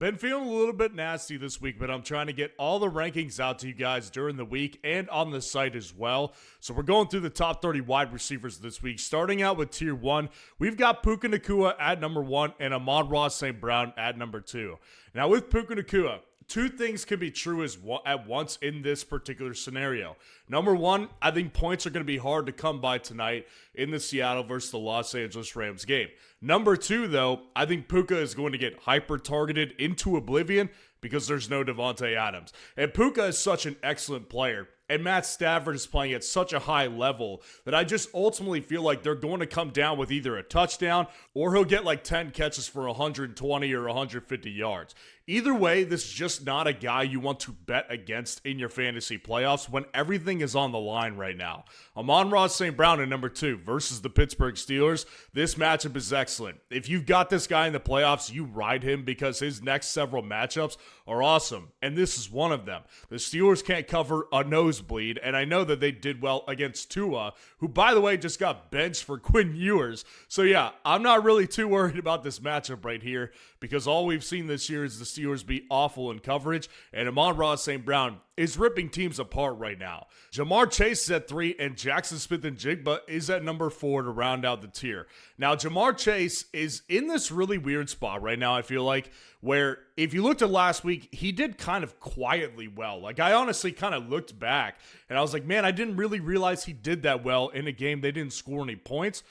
Been feeling a little bit nasty this week, but I'm trying to get all the rankings out to you guys during the week and on the site as well. So we're going through the top 30 wide receivers this week. Starting out with tier 1, we've got Puka Nacua at number 1 and Amon-Ra St. Brown at number 2. Now with Puka Nacua, two things can be true at once in this particular scenario. Number one, I think points are going to be hard to come by tonight in the Seattle versus the Los Angeles Rams game. Number two, though, I think Puka is going to get hyper-targeted into oblivion because there's no Devontae Adams. And Puka is such an excellent player. And Matt Stafford is playing at such a high level that I just ultimately feel like they're going to come down with either a touchdown or he'll get like 10 catches for 120 or 150 yards. Either way, this is just not a guy you want to bet against in your fantasy playoffs when everything is on the line right now. Amon-Ra St. Brown at number 2 versus the Pittsburgh Steelers. This matchup is excellent. If you've got this guy in the playoffs, you ride him because his next several matchups are awesome. And this is one of them. The Steelers can't cover a nosebleed, and I know that they did well against Tua, who, by the way, just got benched for Quinn Ewers. So yeah, I'm not really too worried about this matchup right here because all we've seen this year is the Steelers be awful in coverage, and Amon-Ra St. Brown is ripping teams apart right now. Jamar Chase is at 3, and Jackson Smith-Njigba is at number 4 to round out the tier. Now, Jamar Chase is in this really weird spot right now, I feel like, where if you looked at last week, he did kind of quietly well. Like, I honestly kind of looked back, and I was like, man, I didn't really realize he did that well in a game they didn't score any points.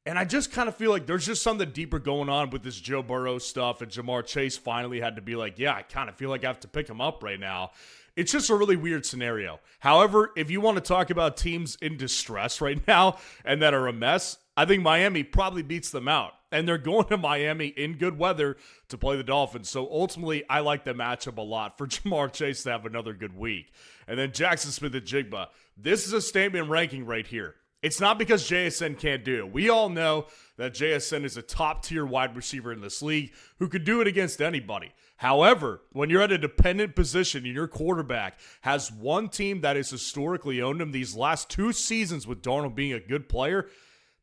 And I just kind of feel like there's just something deeper going on with this Joe Burrow stuff, and Jamar Chase finally had to be like, yeah, I kind of feel like I have to pick him up right now. It's just a really weird scenario. However, if you want to talk about teams in distress right now and that are a mess, I think Miami probably beats them out. And they're going to Miami in good weather to play the Dolphins. So ultimately, I like the matchup a lot for Jamar Chase to have another good week. And then Jackson Smith-Njigba. This is a statement ranking right here. It's not because JSN can't do it. We all know that JSN is a top-tier wide receiver in this league who could do it against anybody. However, when you're at a dependent position and your quarterback has one team that has historically owned him these last 2 seasons with Darnold being a good player,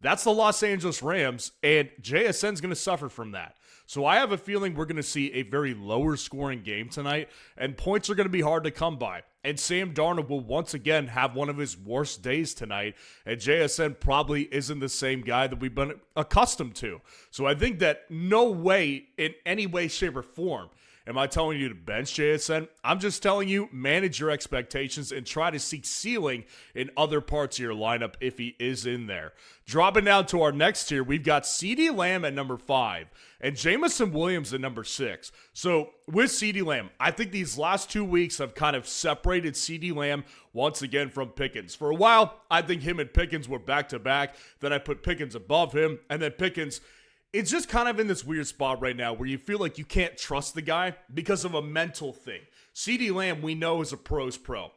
that's the Los Angeles Rams, and JSN's going to suffer from that. So I have a feeling we're going to see a very lower scoring game tonight, and points are going to be hard to come by. And Sam Darnold will once again have one of his worst days tonight, and JSN probably isn't the same guy that we've been accustomed to. So I think that no way, in any way, shape, or form, am I telling you to bench JSN? I'm just telling you, manage your expectations and try to seek ceiling in other parts of your lineup if he is in there. Dropping down to our next tier, we've got CeeDee Lamb at number 5 and Jameson Williams at number 6. So with CeeDee Lamb, I think these last 2 weeks have kind of separated CeeDee Lamb once again from Pickens. For a while, I think him and Pickens were back-to-back. Then I put Pickens above him, and then Pickens, it's just kind of in this weird spot right now where you feel like you can't trust the guy because of a mental thing. CeeDee Lamb, we know, is a pro's pro.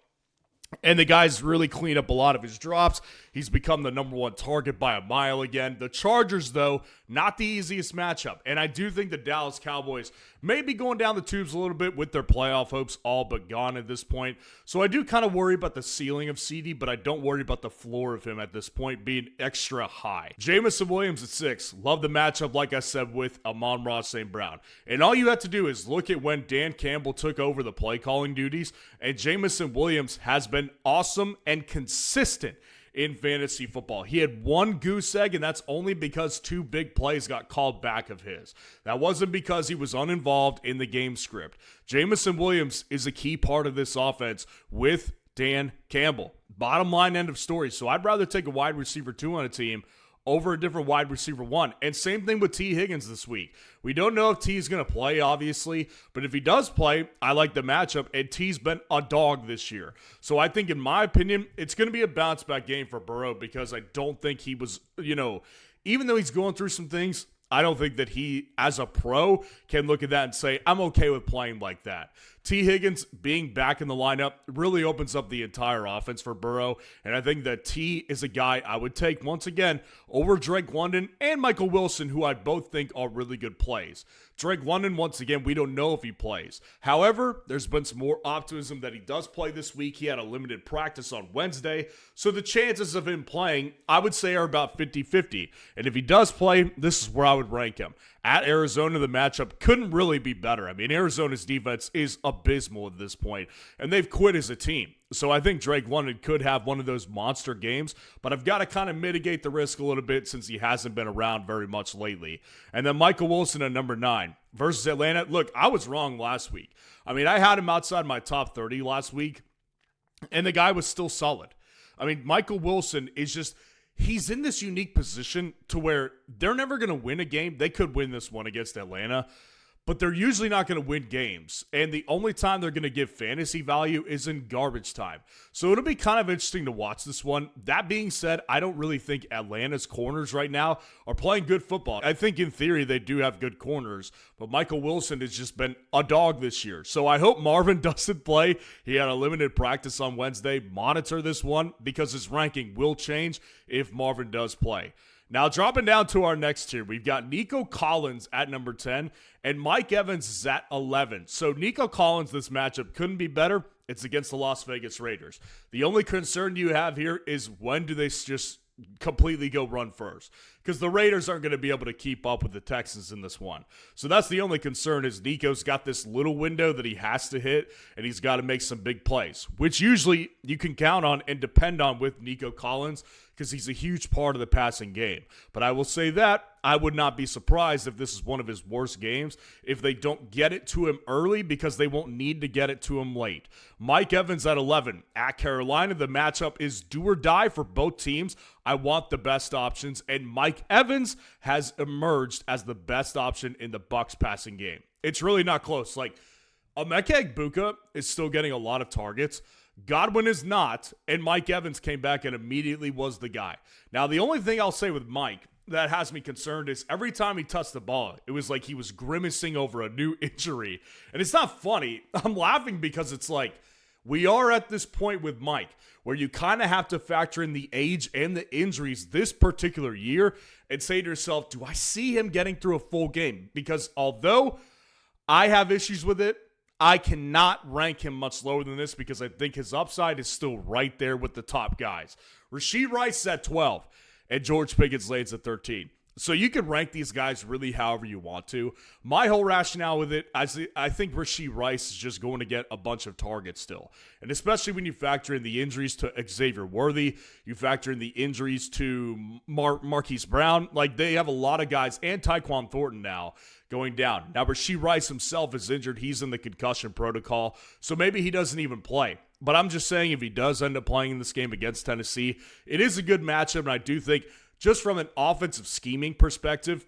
And the guy's really cleaned up a lot of his drops. He's become the number 1 target by a mile again. The Chargers, though, not the easiest matchup. And I do think the Dallas Cowboys may be going down the tubes a little bit with their playoff hopes all but gone at this point. So I do kind of worry about the ceiling of CD, but I don't worry about the floor of him at this point being extra high. Jameson Williams at 6. Love the matchup, like I said, with Amon-Ra St. Brown. And all you have to do is look at when Dan Campbell took over the play calling duties, and Jameson Williams has been awesome and consistent in fantasy football. He had 1 goose egg, and that's only because 2 big plays got called back of his. That wasn't because he was uninvolved in the game script. Jameson Williams is a key part of this offense with Dan Campbell. Bottom line, end of story. So I'd rather take a wide receiver 2 on a team over a different wide receiver 1. And same thing with T. Higgins this week. We don't know if T is going to play, obviously, but if he does play, I like the matchup, and T's been a dog this year. So I think, in my opinion, it's going to be a bounce-back game for Burrow because I don't think he was, even though he's going through some things, I don't think that he, as a pro, can look at that and say, I'm okay with playing like that. T. Higgins being back in the lineup really opens up the entire offense for Burrow, and I think that T is a guy I would take, once again, over Drake London and Michael Wilson, who I both think are really good plays. Drake London, once again, we don't know if he plays. However, there's been some more optimism that he does play this week. He had a limited practice on Wednesday, so the chances of him playing, I would say, are about 50-50. And if he does play, this is where I would rank him. At Arizona, the matchup couldn't really be better. I mean, Arizona's defense is abysmal at this point, and they've quit as a team. So I think Drake London could have one of those monster games, but I've got to kind of mitigate the risk a little bit since he hasn't been around very much lately. And then Michael Wilson at number 9 versus Atlanta. Look, I was wrong last week. I mean, I had him outside my top 30 last week, and the guy was still solid. I mean, Michael Wilson is just... he's in this unique position to where they're never going to win a game. They could win this one against Atlanta, but they're usually not going to win games. And the only time they're going to give fantasy value is in garbage time. So it'll be kind of interesting to watch this one. That being said, I don't really think Atlanta's corners right now are playing good football. I think in theory they do have good corners, but Michael Wilson has just been a dog this year. So I hope Marvin doesn't play. He had a limited practice on Wednesday. Monitor this one because his ranking will change if Marvin does play. Now, dropping down to our next tier, we've got Nico Collins at number 10, and Mike Evans is at 11. So Nico Collins, this matchup couldn't be better. It's against the Las Vegas Raiders. The only concern you have here is when do they just completely go run first? Because the Raiders aren't going to be able to keep up with the Texans in this one. So that's the only concern is Nico's got this little window that he has to hit, and he's got to make some big plays, which usually you can count on and depend on with Nico Collins because he's a huge part of the passing game. But I will say that I would not be surprised if this is one of his worst games if they don't get it to him early because they won't need to get it to him late. Mike Evans at 11. At Carolina, the matchup is do or die for both teams. I want the best options, and Mike Evans has emerged as the best option in the Bucs passing game. It's really not close. Like, Emeka Egbuka is still getting a lot of targets. Godwin is not, and Mike Evans came back and immediately was the guy. Now, the only thing I'll say with Mike that has me concerned is every time he touched the ball, it was like he was grimacing over a new injury. And it's not funny. I'm laughing because it's like, we are at this point with Mike where you kind of have to factor in the age and the injuries this particular year and say to yourself, do I see him getting through a full game? Because although I have issues with it, I cannot rank him much lower than this because I think his upside is still right there with the top guys. Rashee Rice is at 12 and George Pickens lays at 13. So you can rank these guys really however you want to. My whole rationale with it, I think Rashee Rice is just going to get a bunch of targets still. And especially when you factor in the injuries to Xavier Worthy, you factor in the injuries to Marquise Brown. Like, they have a lot of guys, and Tyquan Thornton now, going down. Now, Rashee Rice himself is injured. He's in the concussion protocol, so maybe he doesn't even play. But I'm just saying if he does end up playing in this game against Tennessee, it is a good matchup, and I do think just from an offensive scheming perspective,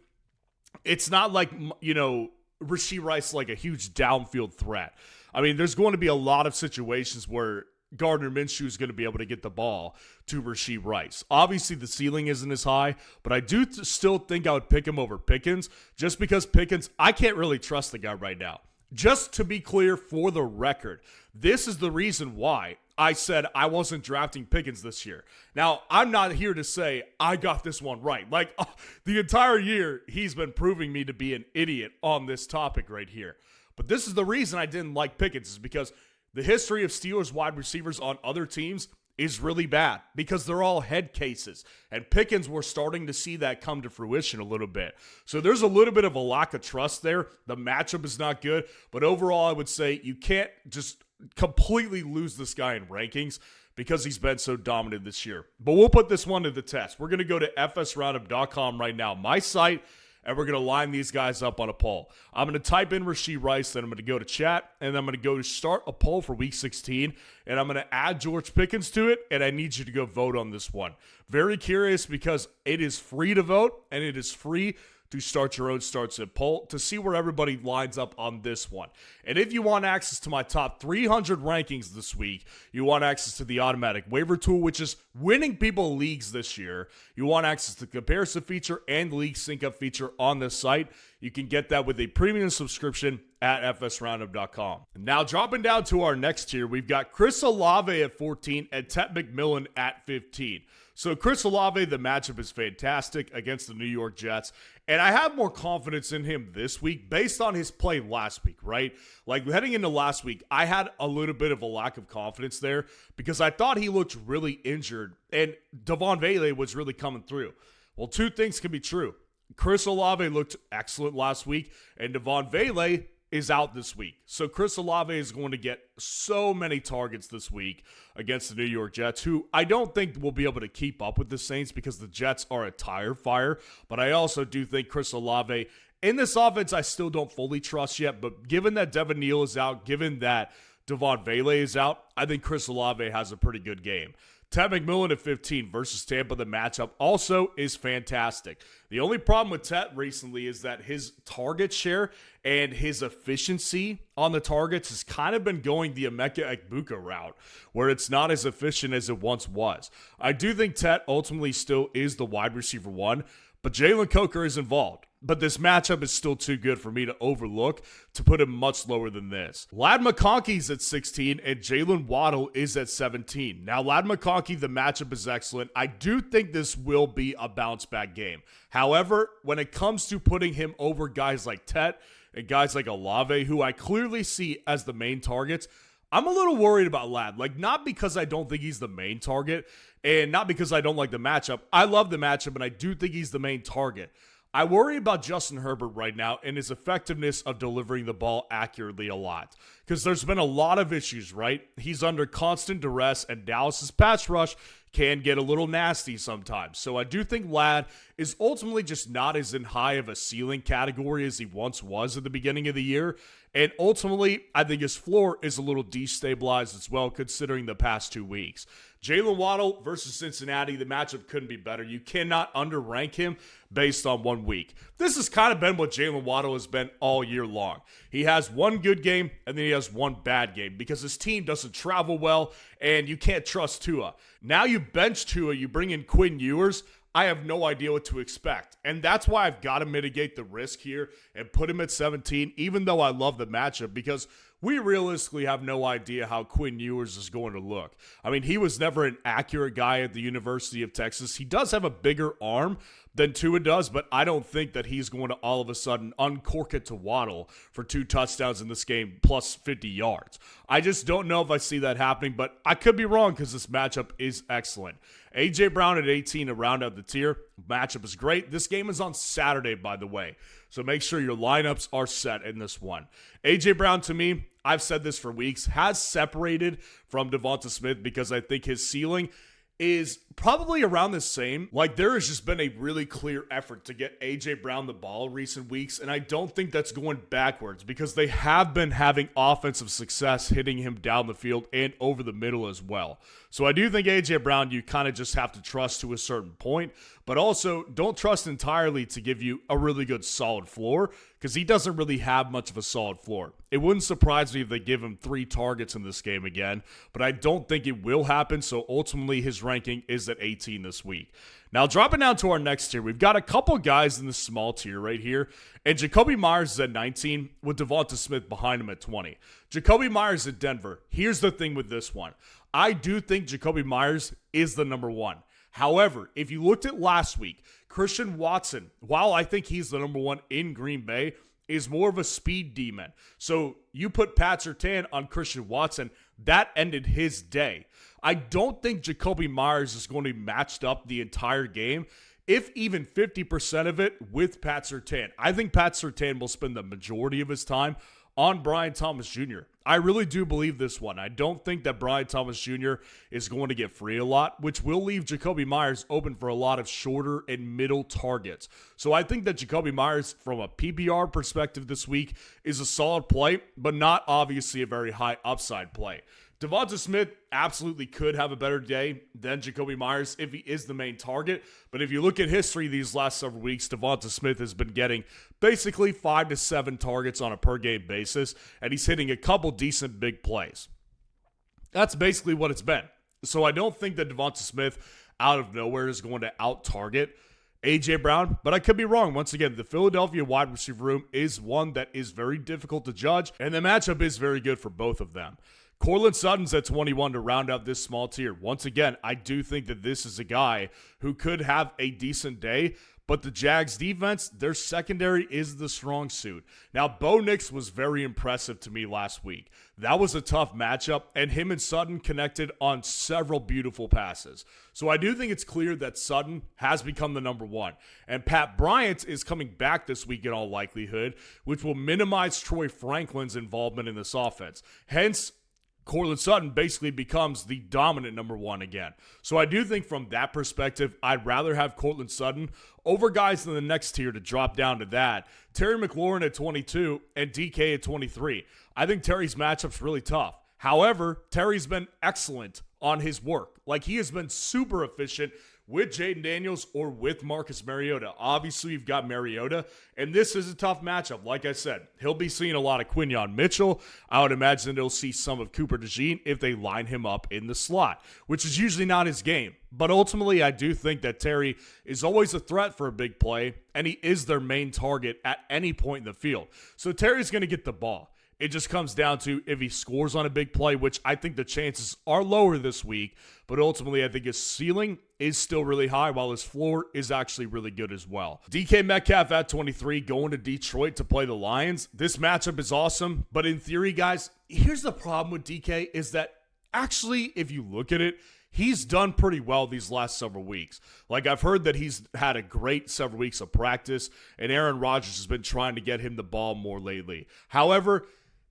it's not like, you know, Rashee Rice like a huge downfield threat. I mean, there's going to be a lot of situations where Gardner Minshew is going to be able to get the ball to Rashee Rice. Obviously, the ceiling isn't as high, but I do still think I would pick him over Pickens just because Pickens, I can't really trust the guy right now. Just to be clear for the record, this is the reason why I said I wasn't drafting Pickens this year. Now, I'm not here to say I got this one right. Like, the entire year, he's been proving me to be an idiot on this topic right here. But this is the reason I didn't like Pickens is because the history of Steelers wide receivers on other teams is really bad because they're all head cases. And Pickens, we're starting to see that come to fruition a little bit. So there's a little bit of a lack of trust there. The matchup is not good. But overall, I would say you can't just completely lose this guy in rankings because he's been so dominant this year. But we'll put this one to the test. We're going to go to fsroundup.com right now, my site, and we're going to line these guys up on a poll. I'm going to type in Rashee Rice, then I'm going to go to chat, and then I'm going to go to start a poll for Week 16, and I'm going to add George Pickens to it, and I need you to go vote on this one. Very curious because it is free to vote, and it is free to start your own starts at poll to see where everybody lines up on this one. And if you want access to my top 300 rankings this week, you want access to the automatic waiver tool, which is winning people leagues this year. You want access to the comparison feature and the league sync up feature on this site. You can get that with a premium subscription at fsroundup.com. Now, dropping down to our next tier, we've got Chris Olave at 14 and Ted McMillan at 15. So Chris Olave, the matchup is fantastic against the New York Jets. And I have more confidence in him this week based on his play last week, right? Like heading into last week, I had a little bit of a lack of confidence there because I thought he looked really injured and Devon Vele was really coming through. Well, two things can be true. Chris Olave looked excellent last week and Devon Vele is out this week. So Chris Olave is going to get so many targets this week against the New York Jets, who I don't think will be able to keep up with the Saints because the Jets are a tire fire. But I also do think Chris Olave, in this offense, I still don't fully trust yet. But given that Devin Neal is out, given that Devon Vele is out, I think Chris Olave has a pretty good game. Ted McMillan at 15 versus Tampa, the matchup also is fantastic. The only problem with Ted recently is that his target share and his efficiency on the targets has kind of been going the Emeka Egbuka route, where it's not as efficient as it once was. I do think Ted ultimately still is the wide receiver one, but Jalen Coker is involved. But this matchup is still too good for me to overlook to put him much lower than this. Lad McConkey's at 16 and Jalen Waddle is at 17. Now, Lad McConkey, the matchup is excellent. I do think this will be a bounce back game. However, when it comes to putting him over guys like Tet and guys like Olave, who I clearly see as the main targets, I'm a little worried about Lad. Like, not because I don't think he's the main target and not because I don't like the matchup. I love the matchup and I do think he's the main target. I worry about Justin Herbert right now and his effectiveness of delivering the ball accurately a lot. Because there's been a lot of issues, right? He's under constant duress and Dallas's pass rush can get a little nasty sometimes. So I do think Lad is ultimately just not as in high of a ceiling category as he once was at the beginning of the year. And ultimately, I think his floor is a little destabilized as well, considering the past 2 weeks. Jalen Waddle versus Cincinnati, the matchup couldn't be better. You cannot underrank him based on 1 week. This has kind of been what Jalen Waddle has been all year long. He has one good game, and then he has one bad game because his team doesn't travel well, and you can't trust Tua. Now you bench Tua, you bring in Quinn Ewers. I have no idea what to expect. And that's why I've got to mitigate the risk here and put him at 17, even though I love the matchup, because we realistically have no idea how Quinn Ewers is going to look. I mean, he was never an accurate guy at the University of Texas. He does have a bigger arm than Tua does, but I don't think that he's going to all of a sudden uncork it to Waddle for 2 touchdowns in this game plus 50 yards. I just don't know if I see that happening, but I could be wrong because this matchup is excellent. A.J. Brown at 18 to round out the tier. Matchup is great. This game is on Saturday, by the way, so make sure your lineups are set in this one. A.J. Brown, to me, I've said this for weeks, has separated from Devonta Smith because I think his ceiling is probably around the same. Like, there has just been a really clear effort to get A.J. Brown the ball recent weeks, and I don't think that's going backwards because they have been having offensive success hitting him down the field and over the middle as well. So I do think A.J. Brown, you kind of just have to trust to a certain point, but also don't trust entirely to give you a really good solid floor because he doesn't really have much of a solid floor. It wouldn't surprise me if they give him 3 targets in this game again, but I don't think it will happen, so ultimately his ranking is at 18 this week. Now, dropping down to our next tier, we've got a couple guys in the small tier right here, and Jacoby Myers is at 19 with Devonta Smith behind him at 20. Jacoby Myers at Denver. Here's the thing with this one. I do think Jacoby Myers is the number one. However, if you looked at last week, Christian Watson, while I think he's the number one in Green Bay, is more of a speed demon. So you put Pat Surtain on Christian Watson, that ended his day. I don't think Jacoby Myers is going to be matched up the entire game, if even 50% of it with Pat Surtain. I think Pat Surtain will spend the majority of his time on Brian Thomas Jr. I really do believe this one. I don't think that Brian Thomas Jr. is going to get free a lot, which will leave Jacoby Myers open for a lot of shorter and middle targets. So I think that Jacoby Myers, from a PPR perspective this week, is a solid play, but not obviously a very high upside play. Devonta Smith absolutely could have a better day than Jacoby Myers if he is the main target. But if you look at history these last several weeks, Devonta Smith has been getting basically 5 to 7 targets on a per-game basis, and he's hitting a couple decent big plays. That's basically what it's been. So I don't think that Devonta Smith out of nowhere is going to out-target A.J. Brown, but I could be wrong. Once again, the Philadelphia wide receiver room is one that is very difficult to judge, and the matchup is very good for both of them. Courtland Sutton's at 21 to round out this small tier. Once again, I do think that this is a guy who could have a decent day, but the Jags defense, their secondary is the strong suit. Now, Bo Nix was very impressive to me last week. That was a tough matchup, and him and Sutton connected on several beautiful passes. So I do think it's clear that Sutton has become the number one. And Pat Bryant is coming back this week in all likelihood, which will minimize Troy Franklin's involvement in this offense. Hence, Courtland Sutton basically becomes the dominant number one again. So I do think from that perspective, I'd rather have Courtland Sutton over guys in the next tier to drop down to that. Terry McLaurin at 22 and DK at 23. I think Terry's matchup's really tough. However, Terry's been excellent on his work. Like, he has been super efficient with Jaden Daniels or with Marcus Mariota. Obviously, you've got Mariota, and this is a tough matchup. Like I said, he'll be seeing a lot of Quinyon Mitchell. I would imagine he'll see some of Cooper DeJean if they line him up in the slot, which is usually not his game. But ultimately, I do think that Terry is always a threat for a big play, and he is their main target at any point in the field. So Terry's going to get the ball. It just comes down to if he scores on a big play, which I think the chances are lower this week. But ultimately, I think his ceiling is still really high, while his floor is actually really good as well. DK Metcalf at 23, going to Detroit to play the Lions. This matchup is awesome. But in theory, guys, here's the problem with DK is that actually, if you look at it, he's done pretty well these last several weeks. Like, I've heard that he's had a great several weeks of practice, and Aaron Rodgers has been trying to get him the ball more lately. However,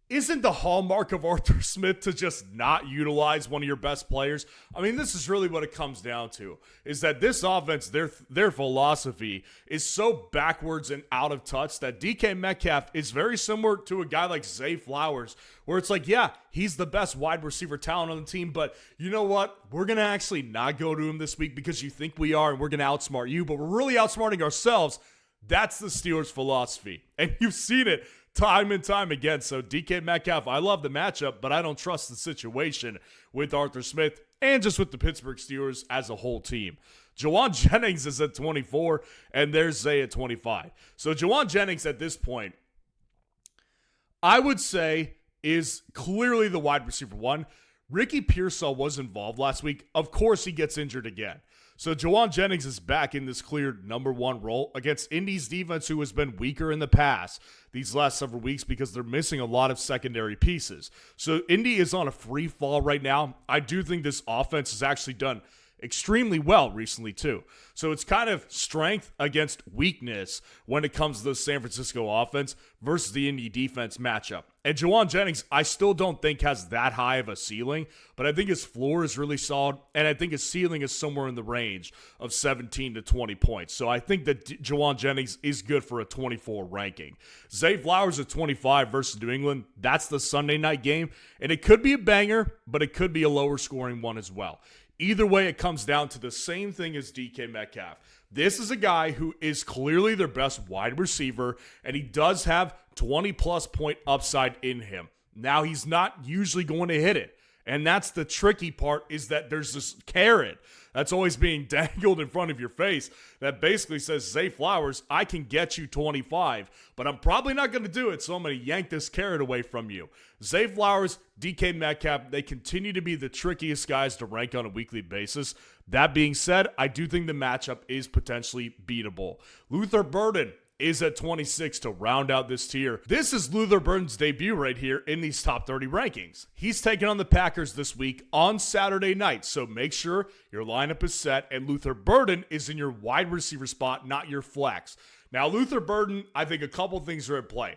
isn't the hallmark of Arthur Smith to just not utilize one of your best players? I mean, this is really what it comes down to, is that this offense, their philosophy is so backwards and out of touch that DK Metcalf is very similar to a guy like Zay Flowers, where it's like, yeah, he's the best wide receiver talent on the team, but you know what? We're going to actually not go to him this week because you think we are, and we're going to outsmart you, but we're really outsmarting ourselves. That's the Steelers' philosophy, and you've seen it time and time again. So DK Metcalf, I love the matchup, but I don't trust the situation with Arthur Smith and just with the Pittsburgh Steelers as a whole team. Jawan Jennings is at 24, and there's Zay at 25. So Jawan Jennings at this point, I would say, is clearly the wide receiver one. Ricky Pearsall was involved last week. Of course, he gets injured again. So Jawan Jennings is back in this clear number one role against Indy's defense, who has been weaker in the past these last several weeks because they're missing a lot of secondary pieces. So Indy is on a free fall right now. I do think this offense has actually done extremely well recently too. So it's kind of strength against weakness when it comes to the San Francisco offense versus the Indy defense matchup. And Jawan Jennings, I still don't think has that high of a ceiling, but I think his floor is really solid, and I think his ceiling is somewhere in the range of 17 to 20 points. So I think that Jawan Jennings is good for a 24 ranking. Zay Flowers at 25 versus New England, that's the Sunday night game, and it could be a banger, but it could be a lower scoring one as well. Either way, it comes down to the same thing as DK Metcalf. This is a guy who is clearly their best wide receiver, and he does have 20-plus point upside in him. Now, he's not usually going to hit it, and that's the tricky part, is that there's this carrot that's always being dangled in front of your face that basically says, Zay Flowers, I can get you 25, but I'm probably not going to do it, so I'm going to yank this carrot away from you. Zay Flowers, DK Metcalf, they continue to be the trickiest guys to rank on a weekly basis. That being said, I do think the matchup is potentially beatable. Luther Burden is at 26 to round out this tier. This is Luther Burden's debut right here in these top 30 rankings. He's taking on the Packers this week on Saturday night, so make sure your lineup is set, and Luther Burden is in your wide receiver spot, not your flex. Now, Luther Burden, I think a couple things are at play.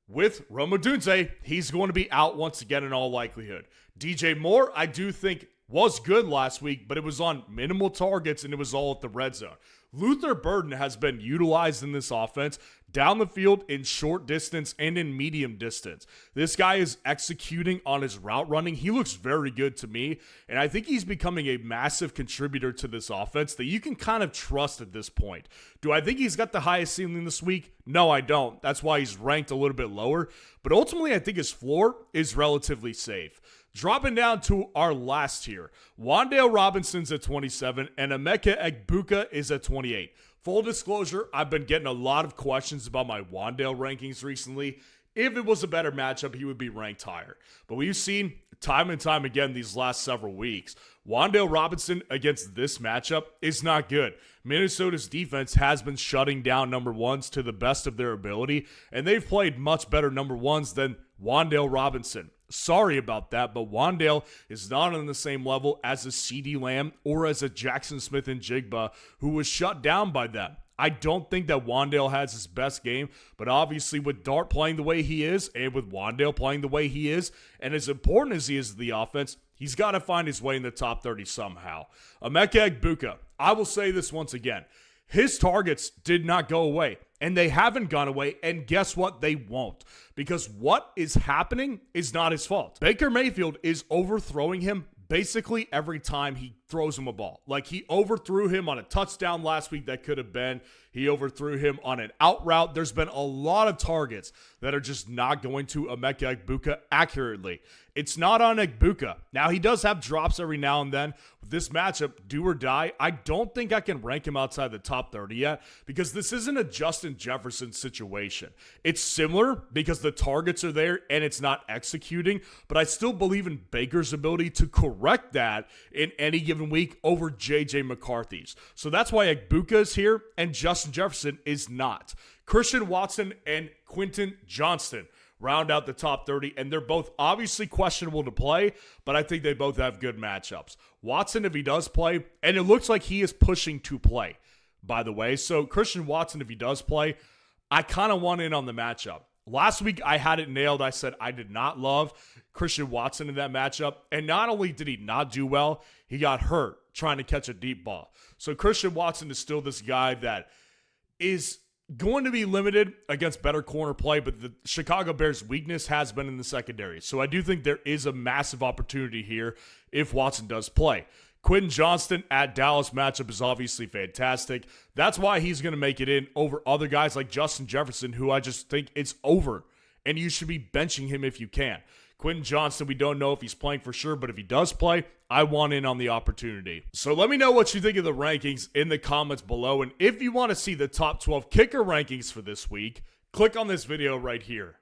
With Rome Odunze, he's going to be out once again in all likelihood. DJ Moore, I do think, was good last week, but it was on minimal targets and it was all at the red zone. Luther Burden has been utilized in this offense down the field in short distance and in medium distance. This guy is executing on his route running. He looks very good to me, and I think he's becoming a massive contributor to this offense that you can kind of trust at this point. Do I think he's got the highest ceiling this week? No, I don't. That's why he's ranked a little bit lower, but ultimately I think his floor is relatively safe. Dropping down to our last tier, Wan'Dale Robinson's at 27 and Emeka Egbuka is at 28. Full disclosure, I've been getting a lot of questions about my Wan'Dale rankings recently. If it was a better matchup, he would be ranked higher. But we've seen time and time again these last several weeks. Wan'Dale Robinson against this matchup is not good. Minnesota's defense has been shutting down number ones to the best of their ability, and they've played much better number ones than Wan'Dale Robinson. Sorry about that, but Wan'Dale is not on the same level as a CeeDee Lamb or as a Jackson Smith-Njigba, who was shut down by them. I don't think that Wan'Dale has his best game, but obviously with Dart playing the way he is, and with Wan'Dale playing the way he is, and as important as he is to the offense, he's got to find his way in the top 30 somehow. Emeka Egbuka, I will say this once again. His targets did not go away, and they haven't gone away, and guess what? They won't, because what is happening is not his fault. Baker Mayfield is overthrowing him basically every time he throws him a ball. Like, he overthrew him on a touchdown last week that could have been. He overthrew him on an out route. There's been a lot of targets that are just not going to Emeka Egbuka accurately. It's not on Egbuka. Now, he does have drops every now and then. With this matchup, do or die, I don't think I can rank him outside the top 30 yet, because this isn't a Justin Jefferson situation. It's similar because the targets are there and it's not executing, but I still believe in Baker's ability to correct that in any given week over J.J. McCarthy's. So that's why Egbuka is here and Justin Jefferson is not. Christian Watson and Quentin Johnston round out the top 30, and they're both obviously questionable to play, but I think they both have good matchups. Watson, if he does play, and it looks like he is pushing to play, by the way. So Christian Watson, if he does play, I kind of want in on the matchup. Last week, I had it nailed. I said I did not love Christian Watson in that matchup, and not only did he not do well, he got hurt trying to catch a deep ball. So Christian Watson is still this guy that is going to be limited against better corner play, but the Chicago Bears' weakness has been in the secondary. So I do think there is a massive opportunity here if Watson does play. Quentin Johnston at Dallas matchup is obviously fantastic. That's why he's going to make it in over other guys like Justin Jefferson, who I just think it's over, and you should be benching him if you can. Quentin Johnston, we don't know if he's playing for sure, but if he does play, I want in on the opportunity. So let me know what you think of the rankings in the comments below, and if you want to see the top 12 kicker rankings for this week, click on this video right here.